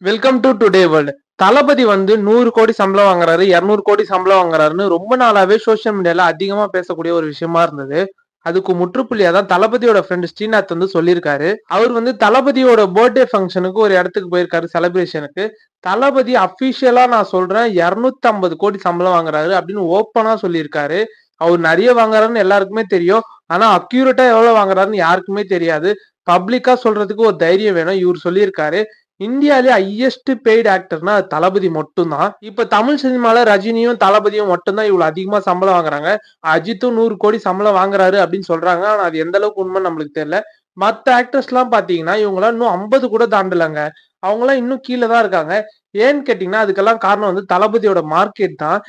Welcome to today world. Thalapathy வந்து 100 கோடி சம்பளம் வாங்குறாரு, 200 கோடி சம்பளம் வாங்குறாருன்னு ரொம்ப நாளாவே சோசியல் மீடியால அதிகமா பேசக்கூடிய ஒரு விஷயமா இருந்தது. அதுக்கு முற்றுப்புள்ளியா தான் தளபதியோட ஃப்ரெண்ட் ஸ்ரீநாத் வந்து சொல்லியிருக்காரு. அவர் வந்து தளபதியோட பர்த்டே ஃபங்க்ஷனுக்கு ஒரு இடத்துக்கு போயிருக்காரு, செலிப்ரேஷனுக்கு. தளபதி அபிஷியலா நான் சொல்றேன் 250 கோடி சம்பளம் வாங்குறாரு அப்படின்னு ஓப்பனா சொல்லியிருக்காரு. அவர் நிறைய வாங்குறாருன்னு எல்லாருக்குமே தெரியும். ஆனா அக்யூரேட்டா எவ்வளவு வாங்குறாருன்னு யாருக்குமே தெரியாது. பப்ளிக்கா சொல்றதுக்கு ஒரு தைரியம் வேணும். இவர் சொல்லியிருக்காரு. இந்தியாலே ஹையஸ்ட் பெய்டு ஆக்டர்னா தளபதி மட்டும் தான். இப்ப தமிழ் சினிமால ரஜினியும் தளபதியும் மட்டும் தான் இவ்வளவு அதிகமா சம்பளம் வாங்குறாங்க. அஜித்தும் 100 கோடி சம்பளம் வாங்குறாரு அப்படின்னு சொல்றாங்க. ஆனா அது எந்த அளவுக்கு உண்மை நம்மளுக்கு தெரியல. மத்த ஆக்டர்ஸ் எல்லாம் பாத்தீங்கன்னா இவங்களாம் இன்னும் 50 கூட தாண்டலங்க. அவங்க எல்லாம் இன்னும் கீழே தான் இருக்காங்க. ஏன்னு கேட்டீங்கன்னா அதுக்கெல்லாம் காரணம் வந்து தளபதியோட மார்க்கெட் தான்.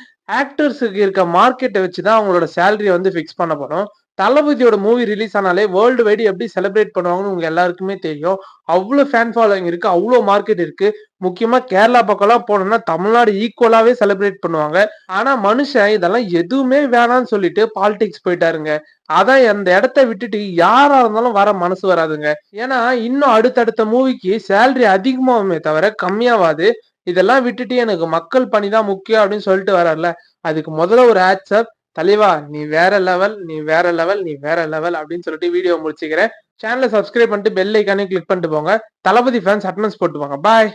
ஆக்டர்ஸுக்கு இருக்க மார்க்கெட்டை வச்சுதான் அவங்களோட சேலரியை வந்து பிக்ஸ் பண்ணப்படும். தளபதியோட மூவி ரிலீஸ் ஆனாலே வேர்ல்டு வைடு எப்படி செலிப்ரேட் பண்ணுவாங்கன்னு உங்க எல்லாருக்குமே தெரியும். அவ்வளவு ஃபேன் ஃபாலோயிங் இருக்கு, அவ்வளவு மார்க்கெட் இருக்கு. முக்கியமா கேரளா பக்கம்லாம் போனோம்னா தமிழ்நாடு ஈக்குவலாவே செலிப்ரேட் பண்ணுவாங்க. ஆனா மனுஷன் இதெல்லாம் எதுவுமே வேணாம்னு சொல்லிட்டு பாலிடிக்ஸ் போயிட்டாருங்க. அதான் அந்த இடத்த விட்டுட்டு யாரா இருந்தாலும் வர மனசு வராதுங்க. ஏன்னா இன்னும் அடுத்தடுத்த மூவிக்கு சேலரி அதிகமாகுமே தவிர கம்மியாவாது. இதெல்லாம் விட்டுட்டு எனக்கு மக்கள் பணி தான் முக்கியம் அப்படின்னு சொல்லிட்டு வர்றாருல, அதுக்கு முதல்ல ஒரு ஆட்சப். தலைவா நீ வேற லெவல், நீ வேற லெவல், நீ வேற லெவல் அப்படின்னு சொல்லிட்டு வீடியோ முடிச்சுக்கிறேன். சேனலை சப்ஸ்கிரைப் பண்ணிட்டு பெல் ஐக்கானே கிளிக் பண்ணிட்டு போங்க. தளபதி ஃபேன்ஸ் அட்டனன்ஸ் போட்டு போங்க. பாய்.